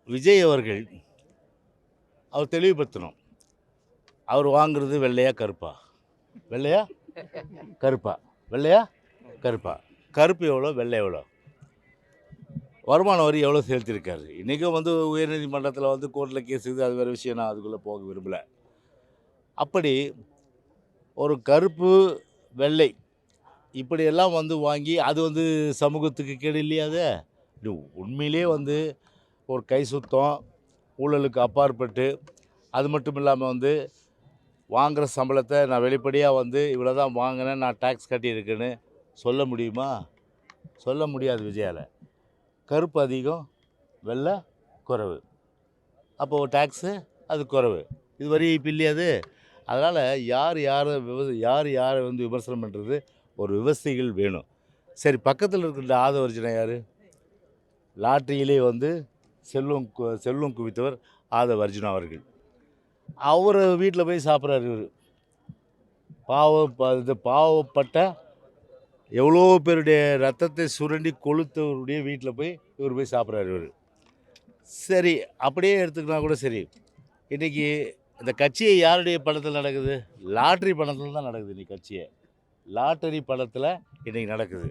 விஜய் அவர்கள் அவர் தெளிவுபடுத்தணும். அவர் வாங்குறது வெள்ளையா கருப்பா? வெள்ளையா கருப்பா? வெள்ளையா கருப்பா? கருப்பு எவ்வளோ, வெள்ளை எவ்வளோ? வருமான வரி எவ்வளோ செலுத்தியிருக்காரு? இன்றைக்கும் உயர்நீதிமன்றத்தில் கோர்ட்டில் கேஸ் இருக்குது, அது வேறு விஷயம். நான் அதுக்குள்ளே போக விரும்பலை. அப்படி ஒரு கருப்பு வெள்ளை இப்படியெல்லாம் வாங்கி அது சமூகத்துக்கு கேடு இல்லையா? அது இது உண்மையிலே ஒரு கை சுத்தம், ஊழலுக்கு அப்பாற்பட்டு, அது மட்டும் இல்லாமல் வாங்குகிற சம்பளத்தை நான் வெளிப்படையாக இவ்வளோ தான் வாங்கினேன், நான் டேக்ஸ் கட்டியிருக்கேன்னு சொல்ல முடியுமா? சொல்ல முடியாது விஜயால். கருப்பு அதிகம், வெள்ளை குறைவு. அப்போது டேக்ஸு அது குறைவு. இது வரி இப்போ இல்லையா அது? அதனால் யார் யாரை விமர்சனம் பண்ணுறது? ஒரு விவசாயிகள் வேணும். சரி, பக்கத்தில் இருக்கிற ஆதவர்ஜுனா யார்? லாட்டரியிலே செல்வம் குவித்தவர் ஆதவர்ஜுனா அவர்கள். அவர் வீட்டில் போய் சாப்பிட்றாரு. இவர் பாவப்பட்ட எவ்வளோ பேருடைய ரத்தத்தை சுரண்டி கொளுத்தவருடைய வீட்டில் போய் இவர் போய் சாப்பிட்றாரு இவர். சரி, அப்படியே எடுத்துக்கினா கூட சரி. இன்றைக்கி இந்த கட்சியை யாருடைய பணத்தில் நடக்குது? லாட்ரி பணத்தில் தான் நடக்குது இன்றைக்கி கட்சியை. லாட்டரி பணத்தில் இன்றைக்கி நடக்குது.